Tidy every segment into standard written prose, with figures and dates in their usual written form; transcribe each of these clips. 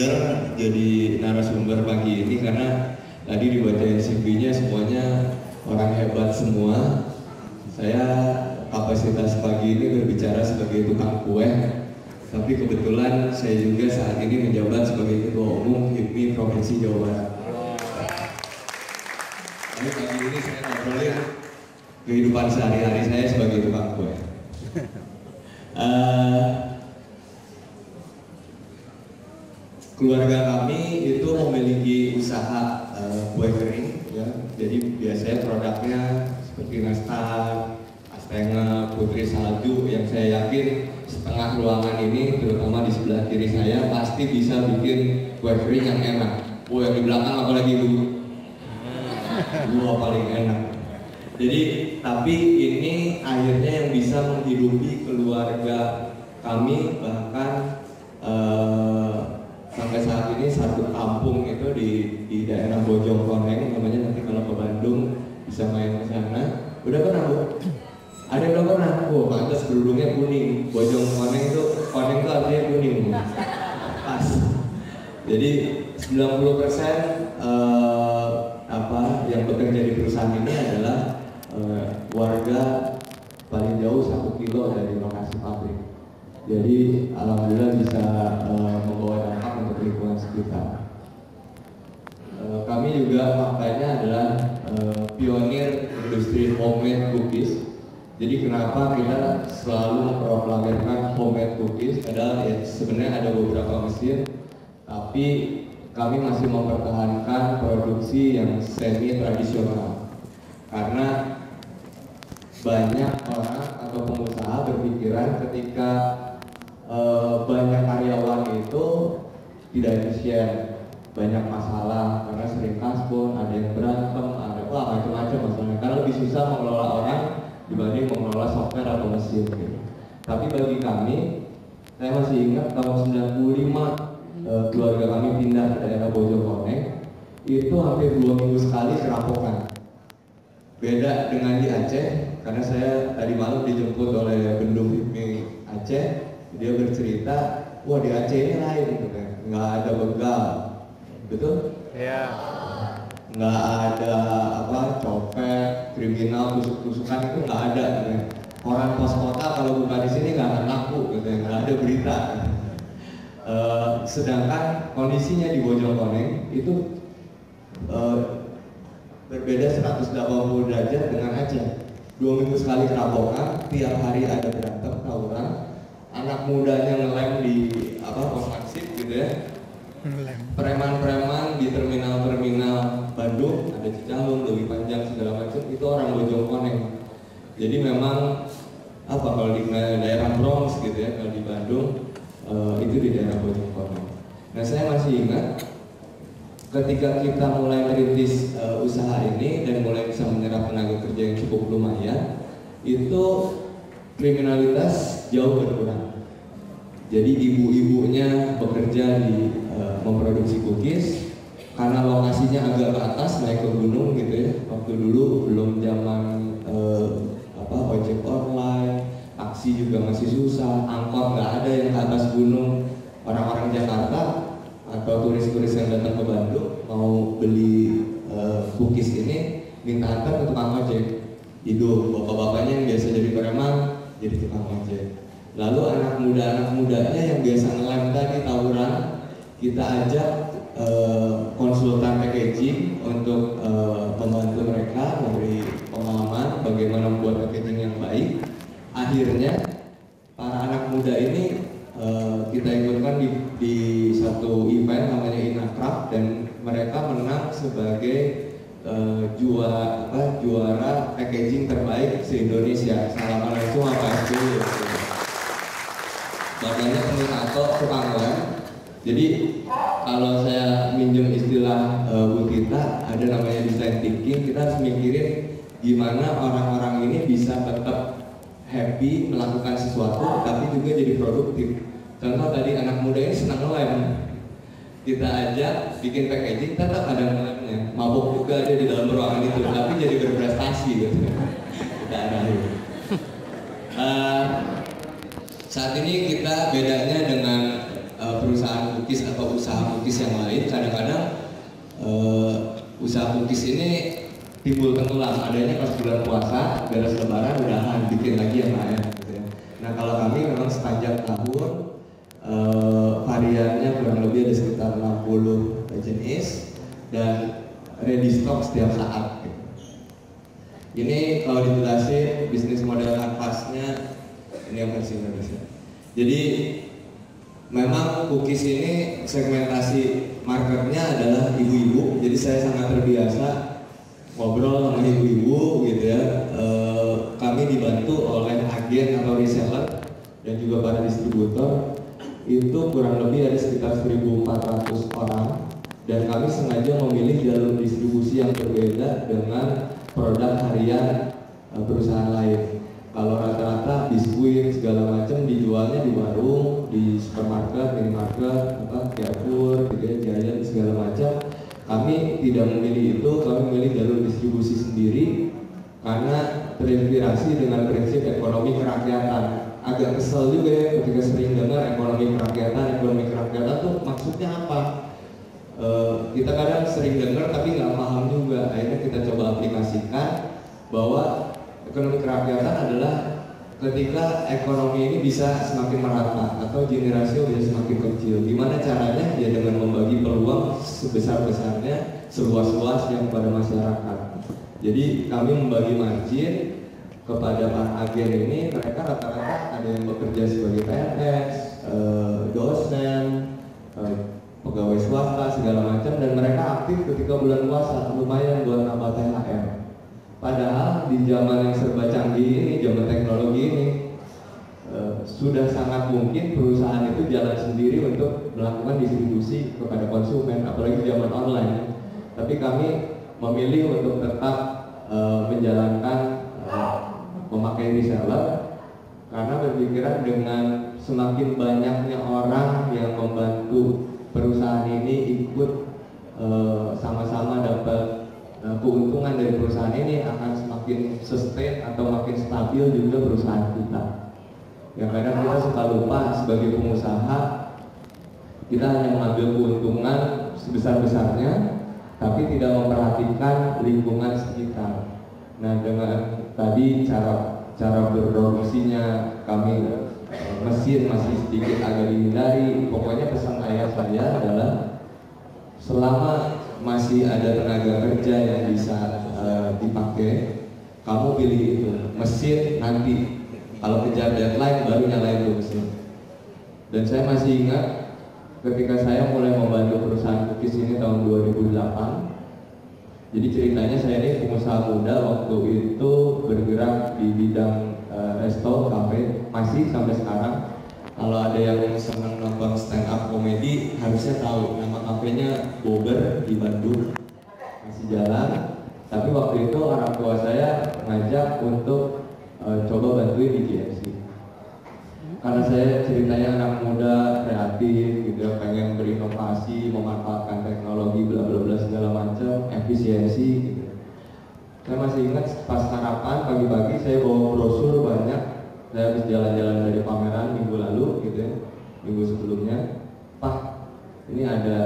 minder jadi narasumber pagi ini karena tadi dibacain CV-nya semuanya orang hebat semua. Saya kapasitas pagi ini berbicara sebagai tukang kue, tapi kebetulan saya juga saat ini menjabat sebagai Ketua Umum HIPMI Provinsi Jawa Barat. Jadi pagi ini saya ngobrolin kehidupan sehari-hari saya sebagai tukang kue. Keluarga kami itu memiliki usaha kue kering, ya. Jadi biasanya produknya seperti nastar, astengah, putri salju, yang saya yakin setengah ruangan ini, terutama di sebelah kiri saya, pasti bisa bikin kue kering yang enak. Oh, yang di belakang apalagi dulu, paling enak. Jadi, tapi ini akhirnya yang bisa menghidupi keluarga kami, bahkan sampai saat ini satu kampung itu di daerah Bojongkoneng, namanya, nanti kalau ke Bandung bisa main ke sana. Udah pernah, Bu? Ada yang belum pernah? Oh, pantas kerudungnya kuning. Bojongkoneng itu, koneng itu artinya kuning. Pas. Jadi 90% yang bekerja di perusahaan ini adalah warga paling jauh 1 kilo dari lokasi pabrik. Jadi alhamdulillah bisa membawa dampak untuk lingkungan sekitar. Kami juga faktanya adalah pionir industri homemade cookies. Jadi kenapa kita selalu memproklamirkan homemade cookies? Padahal ya, sebenarnya ada beberapa mesin, tapi kami masih mempertahankan produksi yang semi tradisional. Karena banyak orang atau pengusaha berpikiran ketika banyak karyawan itu tidak efisien, banyak masalah karena sering kasbon, ada yang berantem, ada macam-macam masalahnya. Karena lebih susah mengelola orang dibanding mengelola software atau mesin gitu. Tapi bagi kami, saya masih ingat tahun 95 keluarga kami pindah ke daerah Bojongkoneng, itu hampir 2 minggu sekali kerampokan. Beda dengan di Aceh, karena saya tadi malam dijemput oleh Bendung HIPMI Aceh, dia bercerita, wah di Aceh ini lain gitu kan, nggak ada begal, betul? Iya. Nggak ada copet, kriminal, tusuk-tusukan, itu nggak ada. Gitu. Orang pos kota kalau bukan di sini nggak akan laku, gitu, nggak ada berita. Sedangkan kondisinya di Bojongkoneng itu berbeda 180 derajat dengan Aceh. 2 minggu sekali kerampokan, tiap hari ada berantem, tawuran. Anak mudanya ngelem di pos transit gitu ya. Preman-preman di terminal-terminal Bandung, ada Cicalung, Dewi Panjang, segala macam, itu orang Bojongkoneng. Jadi memang kalau di daerah Bronx gitu ya, kalau di Bandung itu di daerah Bojongkoneng. Nah, saya masih ingat ketika kita mulai merintis usaha ini dan mulai bisa menyerap tenaga kerja yang cukup lumayan, itu kriminalitas jauh berkurang. Jadi ibu-ibunya bekerja di memproduksi cookies karena lokasinya agak ke atas, naik ke gunung gitu ya. Waktu dulu belum zaman ojek online, taksi juga masih susah, angkot nggak ada yang ke atas gunung. Orang-orang Jakarta atau turis-turis yang datang ke Bandung mau beli cookies ini minta antar ke tukang ojek. Itu bapak-bapaknya yang biasa jadi preman jadi tukang ojek. Lalu anak mudanya yang biasa ngelem tadi tawuran, kita ajak konsultan packaging untuk membantu mereka memberi pengalaman bagaimana membuat packaging yang baik. Akhirnya para anak muda ini kita ikutkan di satu event namanya Inakraf, dan mereka menang sebagai juara packaging terbaik se-Indonesia. Assalamualaikum warahmatullahi wabarakatuh. Badannya penuh tato, tukang lem. Jadi kalau saya minjem istilah Bu Tita, ada namanya design thinking. Kita harus mikirin gimana orang-orang ini bisa tetap happy melakukan sesuatu, tapi juga jadi produktif. Contoh tadi anak muda ini senang ngelem, kita ajak bikin packaging, tetap ada ngelemnya. Mabuk juga ada di dalam ruangan itu, tapi jadi berprestasi gitu. Kita arahin. Saat ini kita bedanya dengan perusahaan cookies atau usaha cookies yang lain, kadang-kadang usaha cookies ini timbul tenggelam, adanya pas bulan puasa, beres lebaran udahan bikin lagi yang lain gitu ya. Nah kalau kami memang sepanjang tahun variannya kurang lebih ada sekitar 60 jenis dan ready stock setiap saat gitu. Ini kalau dijelasin bisnis model kanvasnya ini yang versi Indonesia. Jadi memang cookies ini segmentasi marketnya adalah ibu-ibu, jadi saya sangat terbiasa ngobrol sama ibu-ibu gitu ya. Kami dibantu oleh agen atau reseller dan juga para distributor, itu kurang lebih ada sekitar 1.400 orang, dan kami sengaja memilih jalur distribusi yang berbeda dengan produk harian perusahaan lain. Kalau rata-rata biskuit segala macam dijualnya di warung, di supermarket, minimarket, Carrefour, Giant segala macam. Kami tidak memilih itu, kami memilih jalur distribusi sendiri karena terinspirasi dengan prinsip ekonomi kerakyatan. Agak kesel juga ya ketika sering dengar ekonomi kerakyatan tuh maksudnya apa? Kita kadang sering dengar tapi nggak paham juga. Akhirnya kita coba aplikasikan bahwa ekonomi kerakyatan adalah ketika ekonomi ini bisa semakin merata atau Gini rasio bisa semakin kecil. Gimana caranya? Ya dengan membagi peluang sebesar-besarnya, seluas-luasnya kepada masyarakat. Jadi kami membagi margin kepada para agen ini. Mereka rata-rata ada yang bekerja sebagai PNS, dosen, pegawai swasta segala macam, dan mereka aktif ketika bulan puasa, lumayan buat nambah THR. Padahal di zaman yang serba canggih ini, zaman teknologi ini, sudah sangat mungkin perusahaan itu jalan sendiri untuk melakukan distribusi kepada konsumen, apalagi zaman online. Tapi kami memilih untuk tetap menjalankan memakai reseller karena berpikiran dengan semakin banyaknya orang yang membantu perusahaan ini ikut sama-sama dapat keuntungan dari perusahaan ini, akan semakin sustain atau makin stabil juga perusahaan kita. Yang kadang kita suka lupa sebagai pengusaha, kita hanya mengambil keuntungan sebesar-besarnya tapi tidak memperhatikan lingkungan sekitar. Nah, dengan tadi cara berproduksinya kami mesin masih sedikit agak dihindari. Pokoknya pesan ayah saya adalah selama masih ada tenaga kerja yang bisa dipakai, kamu pilih itu mesin. Nanti kalau kejar deadline baru nyalain tuh mesin. Dan saya masih ingat ketika saya mulai membantu perusahaan cookies ini tahun 2008. Jadi ceritanya saya ini pengusaha muda waktu itu bergerak di bidang resto, cafe, masih sampai sekarang. Kalau ada yang senang nonton stand up komedi harusnya tahu nama kafenya Bober di Bandung, masih jalan. Tapi waktu itu orang tua saya ngajak untuk coba bantuin di GFC. Karena saya ceritanya anak muda, kreatif, gitu, pengen berinovasi, memanfaatkan teknologi, bla bla bla segala macam, efisiensi, gitu. Saya masih ingat pas sarapan pagi-pagi saya bawa brosur banyak. Saya habis jalan-jalan dari pameran minggu lalu, gitu ya, minggu sebelumnya. Pak, ini ada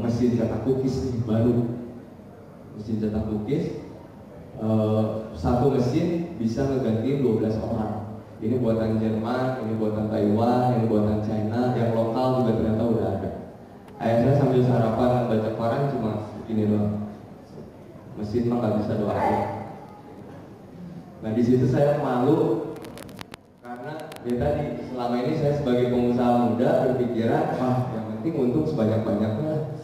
mesin cetak cookies nih, baru. Mesin cetak cookies, satu mesin bisa ngegantiin 12 orang. Ini buatan Jerman, ini buatan Taiwan, ini buatan China, yang lokal juga ternyata udah ada. Ayah saya sambil sarapan baca koran cuma ini doang. Mesin mah nggak bisa doain. Nah di situ saya malu karena ya tadi selama ini saya sebagai pengusaha muda berpikiran, yang penting untung sebanyak-banyaknya,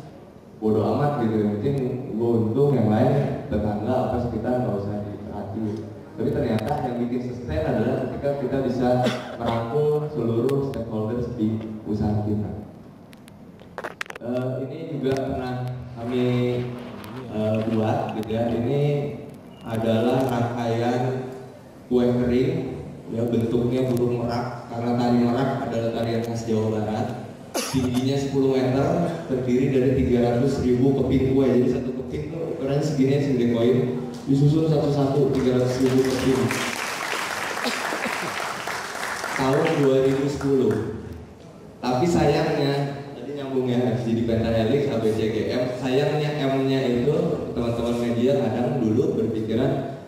bodo amat gitu. Yang penting gue untung, yang lain tetangga apa sekitar nggak usah diperhatiin. Tapi ternyata yang bikin sustain adalah ketika kita bisa merangkul seluruh stakeholders di usaha kita. Ini juga pernah kami buat, gitu ya. Ini adalah rangkaian kue kering, ya, bentuknya burung merak karena tari merak adalah tarian khas Jawa Barat. Tingginya 10 meter, terdiri dari 300.000 keping kue. Jadi satu keping tuh ukurannya segini, segede koin. Disusun satu-satu 300.000 keping. Tahun 2010. Tapi sayangnya, tadi nyambungnya jadi pentahelix ABCGM, sayangnya M-nya itu teman-teman media kadang dulu berpikiran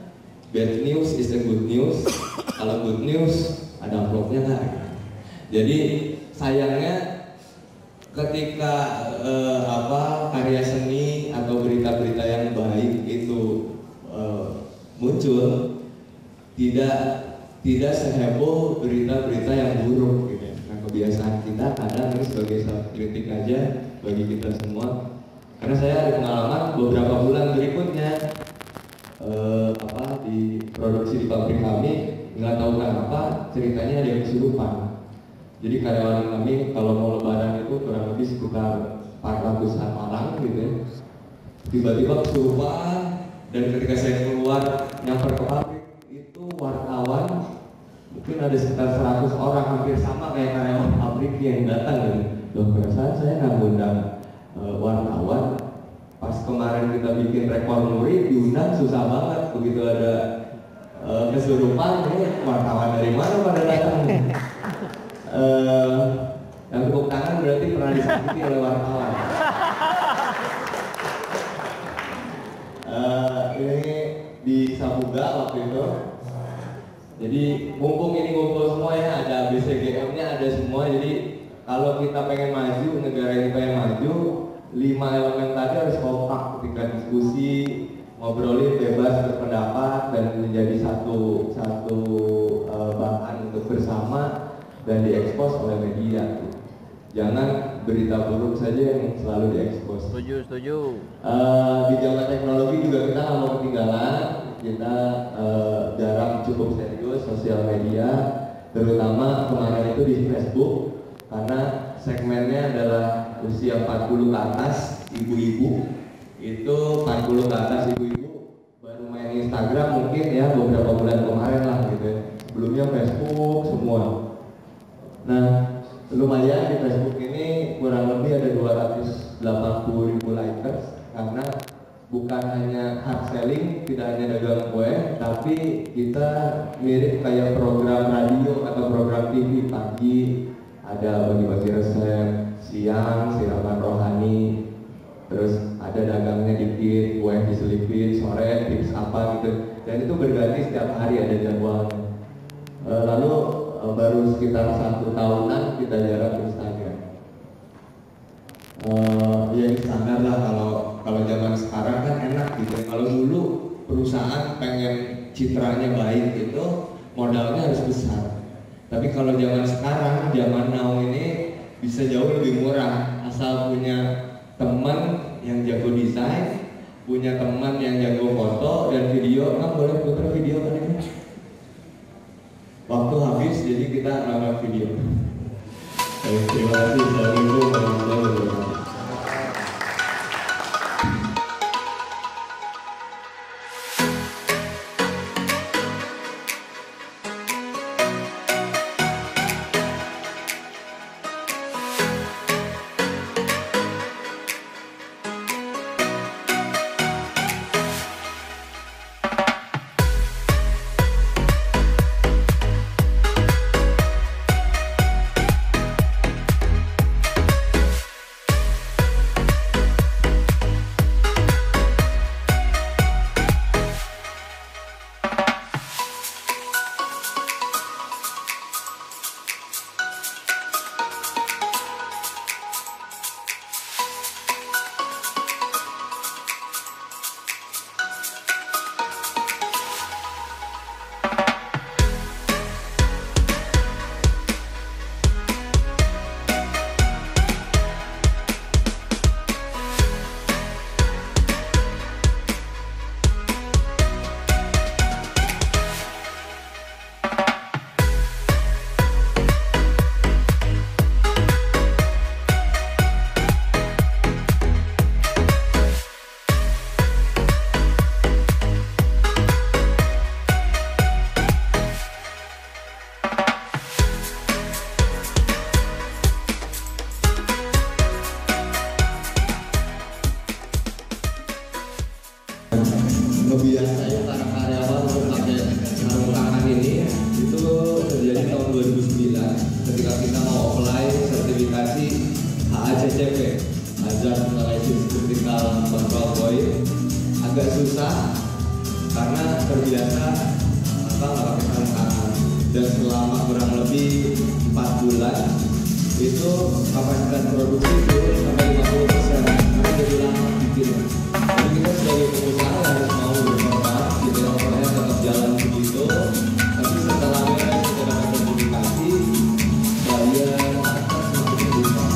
bad news is a good news. Kalau good news ada amplopnya nggak? Jadi sayangnya ketika karya seni atau berita-berita yang baik itu muncul, tidak seheboh berita-berita yang buruk gitu. Nah, kebiasaan kita kadang ini sebagai kritik aja bagi kita semua. Karena saya ada pengalaman beberapa bulan berikutnya diproduksi di pabrik kami, nggak tahu kenapa ceritanya ada yang kesurupan. Jadi karyawan kami kalau mau lebaran itu kurang lebih sekitar 400-an orang gitu ya. Tiba-tiba kesurupan, dan ketika saya keluar nyamper ke pabrik itu wartawan mungkin ada sekitar 100 orang, hampir sama kayak karyawan pabrik yang datang gitu. Loh, perasaan saya nggak ngundang wartawan. Pas kemarin kita bikin rekor muri diundang susah banget, begitu ada kesurupan, wartawan dari mana pada datang? Yang tepuk tangan berarti pernah disakiti oleh wartawan. Ini di Sabuga waktu itu. Jadi mumpung ini ngumpul semua ya, ada ABCGM-nya ada semua. Jadi kalau kita pengen maju, negara ini pengen maju, 5 elemen tadi harus kompak ketika diskusi, ngobrolin bebas berpendapat dan menjadi satu bahan untuk bersama dan diekspos oleh media. Jangan berita buruk saja yang selalu diekspos. Setuju. Di zaman teknologi juga kita nggak mau ketinggalan. Kita jarang cukup serius sosial media, terutama kemarin itu di Facebook, karena segmennya adalah usia 40 ke atas, ibu-ibu. Itu 40 ke atas ibu-ibu baru main Instagram mungkin ya beberapa bulan kemarin lah gitu ya. Sebelumnya Facebook semua. Nah, lumayan di Facebook ini kurang lebih ada 280.000 likers, karena bukan hanya hard selling, tidak hanya dagang kue, tapi kita mirip kayak program radio atau program TV. Pagi ada bagi-bagi resep, siang siraman rohani, terus ada dagangnya dikit, kue diselipin, sore tips apa gitu, dan itu berganti setiap hari ada jadwalnya. Lalu baru sekitar 1 tahunan kita jarak Instagram. Ya standar lah, kalau zaman sekarang kan enak gitu. Kalau dulu perusahaan pengen citranya baik itu modalnya harus besar. Tapi kalau zaman sekarang, zaman now ini bisa jauh lebih murah, asal punya teman yang jago desain, punya teman yang jago foto dan video. Kan boleh putar video kan ini? Waktu habis, jadi kita nonton video. Terima kasih. Assalamualaikum warahmatullahi wabarakatuh. Kebiasaan para karyawan untuk pakai sarung tangan ini itu terjadi tahun 2009 ketika kita mau apply sertifikat aplikasi HACCP, Hazard Analysis Critical Control Point. Agak susah karena terbiasa nggak pakai sarung tangan, dan selama kurang lebih 4 bulan itu kapasitas produksi turun sampai 50% karena jadi lama bikinnya. Jadi kita sebagai pengusaha harus mau berkorban, gitu ya, pokoknya tetap jalan begitu. Tapi setelah beres kita dapat sertifikasi, bayar atas semakin berubah.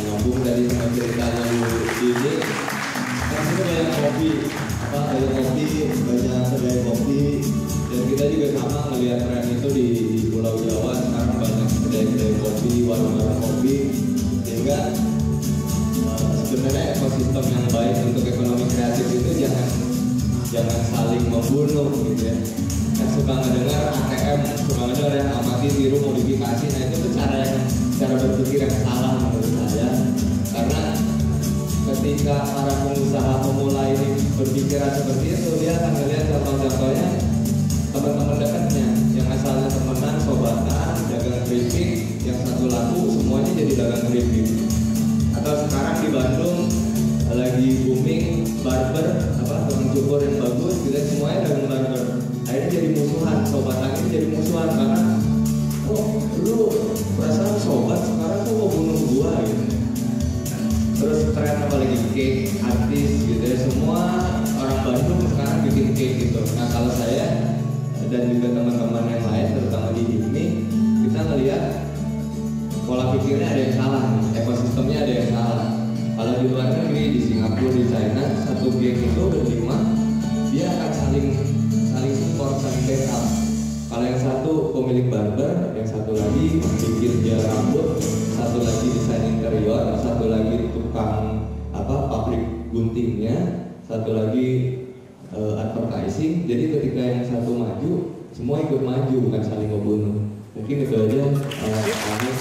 Nyambung dari ceritanya Bu ini, kan kita banyak kopi, banyak kedai kopi, dan kita juga sama melihat tren itu di Pulau Jawa. Sekarang banyak kedai kopi, warung-warung kopi, sehingga sebenarnya ekosistem yang baik untuk ekonomi kreatif itu jangan saling membunuh, gitu ya. Yang suka ngedengar ATM, suka ngedengar yang amati, tiru, modifikasi, nah itu cara berpikir yang salah menurut saya. Karena ketika para pengusaha pemula ini berpikiran seperti itu, dia akan melihat contoh-contohnya teman-teman dekatnya yang asalnya temenan, sobatan, dagang keripik, yang satu laku semuanya jadi dagang keripik. Atau sekarang di Bandung lagi booming barber, tukang cukur yang bagus, gitu, semuanya dagang barber. Akhirnya jadi musuhan, sobatan ini jadi musuhan karena lu perasaan sobat sekarang tuh mau bunuh gua gitu. Terus tren apalagi cake, artis gitu ya, semua orang Bandung sekarang bikin cake gitu. Nah kalau saya dan juga teman-teman yang lain, terutama di HIPMI, kita ngelihat pola pikirnya ada yang salah, ekosistemnya ada yang salah. Kalau di luar negeri, di Singapura, di China, satu cake itu berlima, dia akan saling support, saling backup. Kalau yang satu pemilik barber, yang satu lagi bikin gel rambut, satu lagi desain interior, satu lagi tukang pabrik guntingnya, satu lagi advertising. Jadi ketika yang satu maju, semua ikut maju, bukan saling membunuh. Mungkin itu aja. Terima kasih.